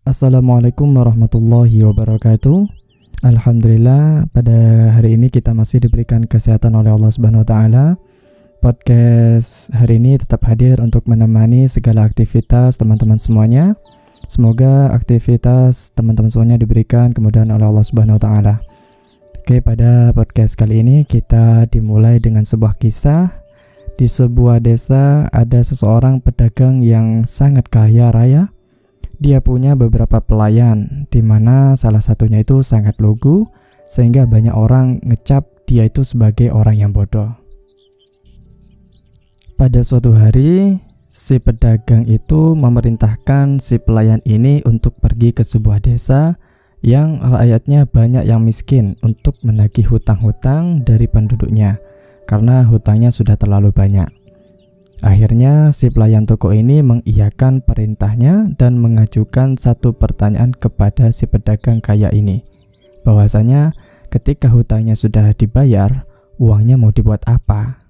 Assalamualaikum warahmatullahi wabarakatuh. Alhamdulillah, pada hari ini kita masih diberikan kesehatan oleh Allah Subhanahu wa taala. Podcast hari ini tetap hadir untuk menemani segala aktivitas teman-teman semuanya. Semoga aktivitas teman-teman semuanya diberikan kemudahan oleh Allah Subhanahu wa taala. Oke, pada podcast kali ini kita dimulai dengan sebuah kisah. Di sebuah desa ada seseorang pedagang yang sangat kaya raya. Dia punya beberapa pelayan, di mana salah satunya itu sangat lugu, sehingga banyak orang ngecap dia itu sebagai orang yang bodoh. Pada suatu hari, si pedagang itu memerintahkan si pelayan ini untuk pergi ke sebuah desa yang rakyatnya banyak yang miskin untuk menagih hutang-hutang dari penduduknya, karena hutangnya sudah terlalu banyak. Akhirnya si pelayan toko ini mengiyakan perintahnya dan mengajukan satu pertanyaan kepada si pedagang kaya ini, bahwasanya ketika hutangnya sudah dibayar, uangnya mau dibuat apa?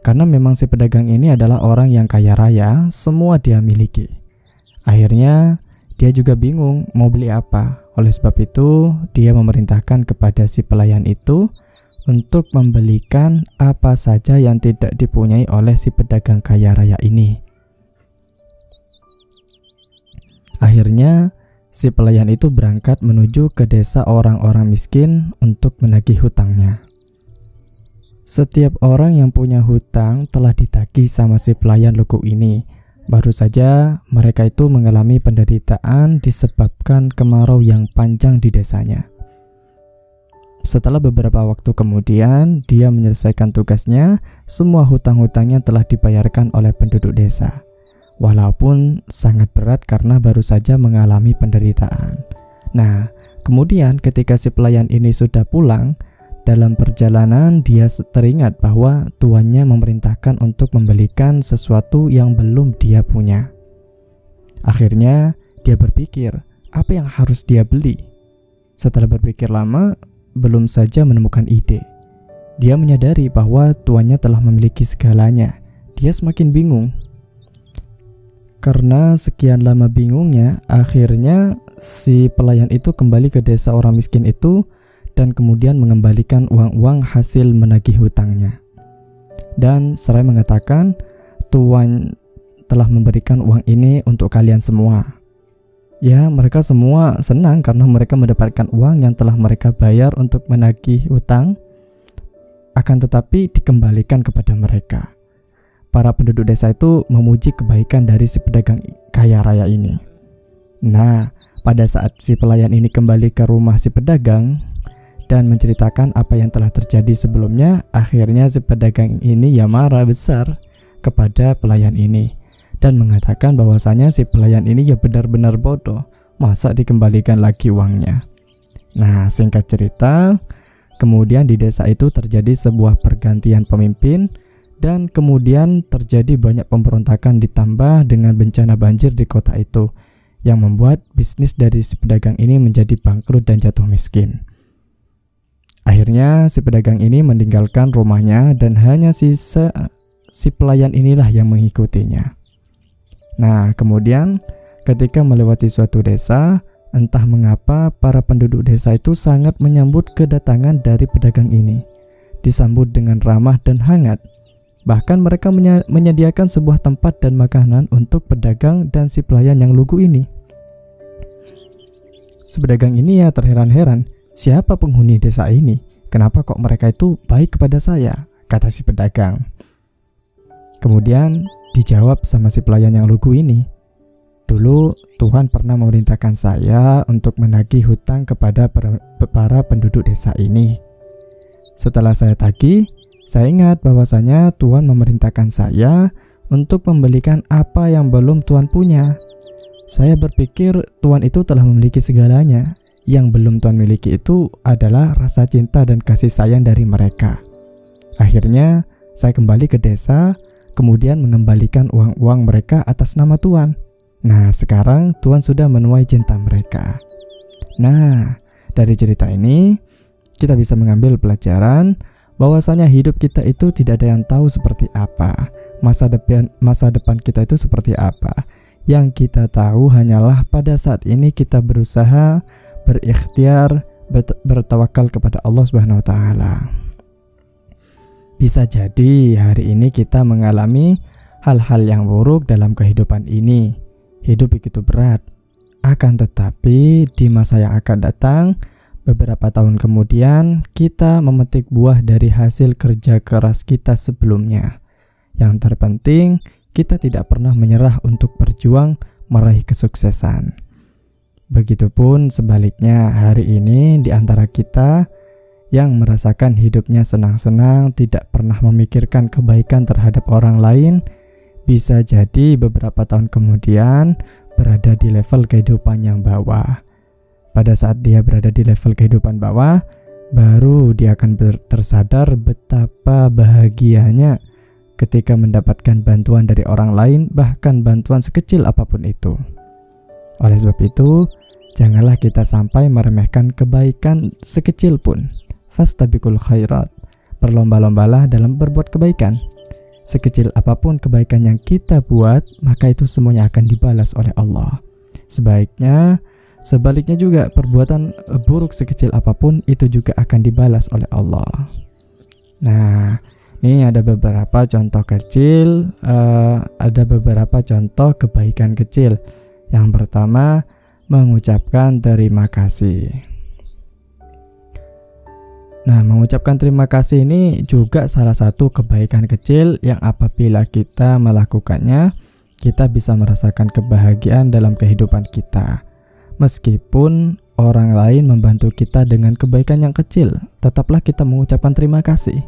Karena memang si pedagang ini adalah orang yang kaya raya, semua dia miliki. Akhirnya dia juga bingung mau beli apa. Oleh sebab itu dia memerintahkan kepada si pelayan itu untuk membelikan apa saja yang tidak dipunyai oleh si pedagang kaya raya ini. Akhirnya, si pelayan itu berangkat menuju ke desa orang-orang miskin untuk menagih hutangnya. Setiap orang yang punya hutang telah ditagih sama si pelayan lugu ini. Baru saja mereka itu mengalami penderitaan disebabkan kemarau yang panjang di desanya. Setelah beberapa waktu kemudian, dia menyelesaikan tugasnya, semua hutang-hutangnya telah dibayarkan oleh penduduk desa. Walaupun sangat berat karena baru saja mengalami penderitaan. Nah, kemudian ketika si pelayan ini sudah pulang, dalam perjalanan dia teringat bahwa tuannya memerintahkan untuk membelikan sesuatu yang belum dia punya. Akhirnya, dia berpikir, apa yang harus dia beli? Setelah berpikir lama, belum saja menemukan ide. Dia menyadari bahwa tuannya telah memiliki segalanya. Dia semakin bingung. Karena sekian lama bingungnya, akhirnya si pelayan itu kembali ke desa orang miskin itu dan kemudian mengembalikan uang-uang hasil menagih hutangnya. Dan seraya mengatakan, tuan telah memberikan uang ini untuk kalian semua. Ya, mereka semua senang karena mereka mendapatkan uang yang telah mereka bayar untuk menagih hutang, akan tetapi dikembalikan kepada mereka. Para penduduk desa itu memuji kebaikan dari si pedagang kaya raya ini. Nah, pada saat si pelayan ini kembali ke rumah si pedagang dan menceritakan apa yang telah terjadi sebelumnya, akhirnya si pedagang ini ya marah besar kepada pelayan ini dan mengatakan bahwasanya si pelayan ini ya benar-benar bodoh, masa dikembalikan lagi uangnya. Nah, singkat cerita, kemudian di desa itu terjadi sebuah pergantian pemimpin dan kemudian terjadi banyak pemberontakan ditambah dengan bencana banjir di kota itu yang membuat bisnis dari si pedagang ini menjadi bangkrut dan jatuh miskin. Akhirnya si pedagang ini meninggalkan rumahnya dan hanya sisa si pelayan inilah yang mengikutinya. Nah, kemudian ketika melewati suatu desa, entah mengapa para penduduk desa itu sangat menyambut kedatangan dari pedagang ini. Disambut dengan ramah dan hangat. Bahkan mereka menyediakan sebuah tempat dan makanan untuk pedagang dan si pelayan yang lugu ini. Si pedagang ini ya terheran-heran, siapa penghuni desa ini? Kenapa kok mereka itu baik kepada saya? Kata si pedagang. Kemudian dijawab sama si pelayan yang lugu ini, dulu Tuhan pernah memerintahkan saya untuk menagih hutang kepada para penduduk desa ini. Setelah saya tagih, saya ingat bahwasanya Tuhan memerintahkan saya untuk membelikan apa yang belum Tuhan punya. Saya berpikir Tuhan itu telah memiliki segalanya. Yang belum Tuhan miliki itu adalah rasa cinta dan kasih sayang dari mereka. Akhirnya saya kembali ke desa, kemudian mengembalikan uang-uang mereka atas nama Tuhan. Nah, sekarang Tuhan sudah menuai cinta mereka. Nah, dari cerita ini kita bisa mengambil pelajaran bahwasanya hidup kita itu tidak ada yang tahu seperti apa, masa depan kita itu seperti apa. Yang kita tahu hanyalah pada saat ini kita berusaha, berikhtiar, bertawakal kepada Allah Subhanahu wa taala. Bisa jadi hari ini kita mengalami hal-hal yang buruk dalam kehidupan ini. Hidup begitu berat. Akan tetapi di masa yang akan datang, beberapa tahun kemudian, kita memetik buah dari hasil kerja keras kita sebelumnya. Yang terpenting, kita tidak pernah menyerah untuk berjuang meraih kesuksesan. Begitupun sebaliknya, hari ini di antara kita yang merasakan hidupnya senang-senang, tidak pernah memikirkan kebaikan terhadap orang lain, bisa jadi beberapa tahun kemudian berada di level kehidupan yang bawah. Pada saat dia berada di level kehidupan bawah, baru dia akan tersadar betapa bahagianya ketika mendapatkan bantuan dari orang lain, bahkan bantuan sekecil apapun itu. Oleh sebab itu, janganlah kita sampai meremehkan kebaikan sekecil pun. Fastabiqul khairat, berlomba-lombalah dalam berbuat kebaikan. Sekecil apapun kebaikan yang kita buat, maka itu semuanya akan dibalas oleh Allah. Sebaliknya juga perbuatan buruk sekecil apapun itu juga akan dibalas oleh Allah. Nah, ini ada beberapa contoh kecil, ada beberapa contoh kebaikan kecil. Yang pertama, mengucapkan terima kasih. Nah, mengucapkan terima kasih ini juga salah satu kebaikan kecil yang apabila kita melakukannya, kita bisa merasakan kebahagiaan dalam kehidupan kita. Meskipun orang lain membantu kita dengan kebaikan yang kecil, tetaplah kita mengucapkan terima kasih.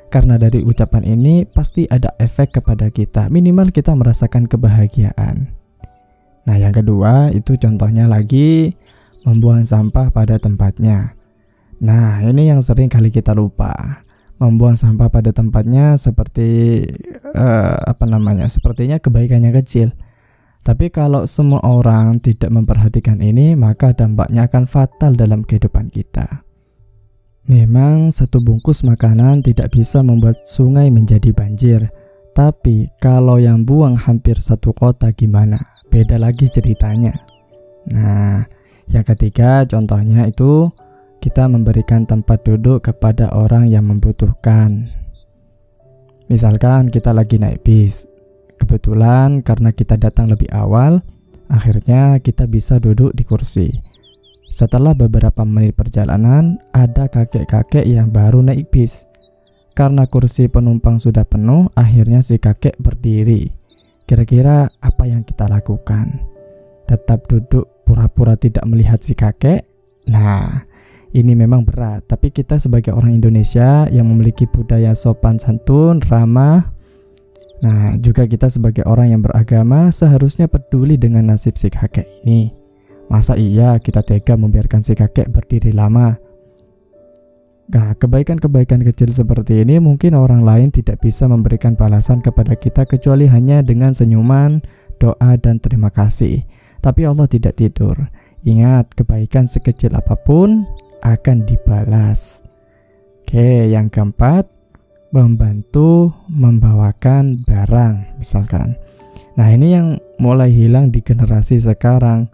Karena dari ucapan ini pasti ada efek kepada kita, minimal kita merasakan kebahagiaan. Nah, yang kedua itu contohnya lagi membuang sampah pada tempatnya. Nah, ini yang sering kali kita lupa. Membuang sampah pada tempatnya sepertinya kebaikannya kecil. Tapi kalau semua orang tidak memperhatikan ini, maka dampaknya akan fatal dalam kehidupan kita. Memang satu bungkus makanan tidak bisa membuat sungai menjadi banjir. Tapi kalau yang buang hampir satu kota gimana? Beda lagi ceritanya. Nah, yang ketiga contohnya itu kita memberikan tempat duduk kepada orang yang membutuhkan. Misalkan kita lagi naik bis. Kebetulan karena kita datang lebih awal, akhirnya kita bisa duduk di kursi. Setelah beberapa menit perjalanan, ada kakek-kakek yang baru naik bis. Karena kursi penumpang sudah penuh, akhirnya si kakek berdiri. Kira-kira apa yang kita lakukan? Tetap duduk pura-pura tidak melihat si kakek? Nah, ini memang berat, tapi kita sebagai orang Indonesia yang memiliki budaya sopan santun, ramah, nah juga kita sebagai orang yang beragama seharusnya peduli dengan nasib si kakek ini. Masa iya kita tega membiarkan si kakek berdiri lama? Nah, kebaikan-kebaikan kecil seperti ini mungkin orang lain tidak bisa memberikan balasan kepada kita kecuali hanya dengan senyuman, doa, dan terima kasih. Tapi Allah tidak tidur. Ingat, kebaikan sekecil apapun akan dibalas. Oke, yang keempat, membantu membawakan barang misalkan. Nah, ini yang mulai hilang di generasi sekarang.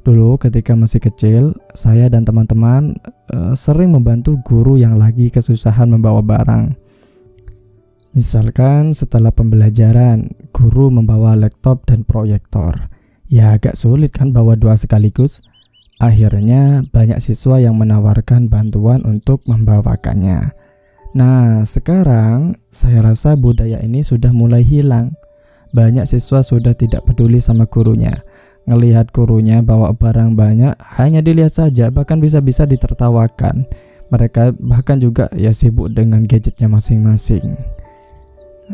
Dulu ketika masih kecil, saya dan teman-teman sering membantu guru yang lagi kesusahan membawa barang. Misalkan setelah pembelajaran, guru membawa laptop dan proyektor. Ya agak sulit kan bawa dua sekaligus. Akhirnya banyak siswa yang menawarkan bantuan untuk membawakannya. Nah, sekarang saya rasa budaya ini sudah mulai hilang. Banyak siswa sudah tidak peduli sama gurunya. Ngelihat gurunya bawa barang banyak, hanya dilihat saja, bahkan bisa-bisa ditertawakan. Mereka bahkan juga ya sibuk dengan gadgetnya masing-masing.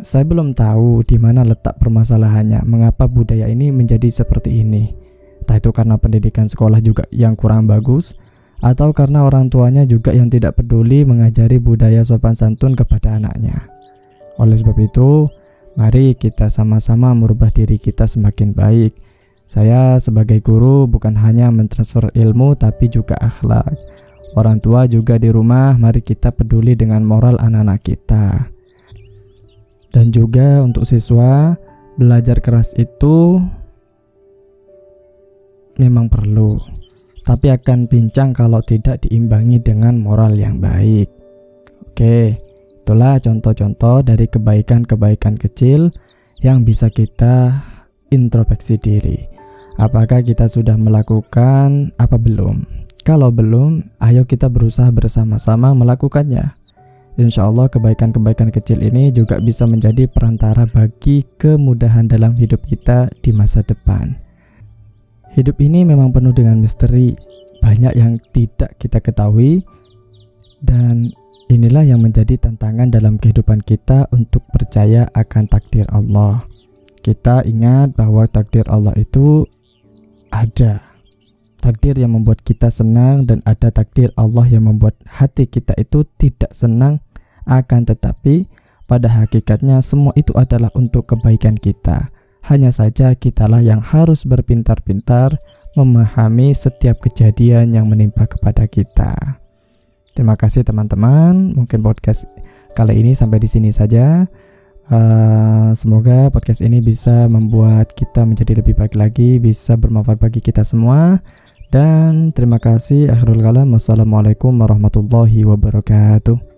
Saya belum tahu di mana letak permasalahannya, mengapa budaya ini menjadi seperti ini. Entah itu karena pendidikan sekolah juga yang kurang bagus, atau karena orang tuanya juga yang tidak peduli mengajari budaya sopan santun kepada anaknya. Oleh sebab itu, mari kita sama-sama merubah diri kita semakin baik. Saya sebagai guru bukan hanya mentransfer ilmu tapi juga akhlak. Orang tua juga di rumah, mari kita peduli dengan moral anak-anak kita. Dan juga untuk siswa, belajar keras itu memang perlu, tapi akan pincang kalau tidak diimbangi dengan moral yang baik. Oke, itulah contoh-contoh dari kebaikan-kebaikan kecil yang bisa kita introspeksi diri. Apakah kita sudah melakukan apa belum? Kalau belum, ayo kita berusaha bersama-sama melakukannya. Insya Allah kebaikan-kebaikan kecil ini juga bisa menjadi perantara bagi kemudahan dalam hidup kita di masa depan. Hidup ini memang penuh dengan misteri, banyak yang tidak kita ketahui, dan inilah yang menjadi tantangan dalam kehidupan kita untuk percaya akan takdir Allah. Kita ingat bahwa takdir Allah itu ada. Takdir yang membuat kita senang dan ada takdir Allah yang membuat hati kita itu tidak senang, akan tetapi pada hakikatnya semua itu adalah untuk kebaikan kita. Hanya saja kitalah yang harus berpintar-pintar memahami setiap kejadian yang menimpa kepada kita. Terima kasih teman-teman. Mungkin podcast kali ini sampai di sini saja. Semoga podcast ini bisa membuat kita menjadi lebih baik lagi, bisa bermanfaat bagi kita semua. Dan terima kasih. Akhirul kalam. Wassalamualaikum warahmatullahi wabarakatuh.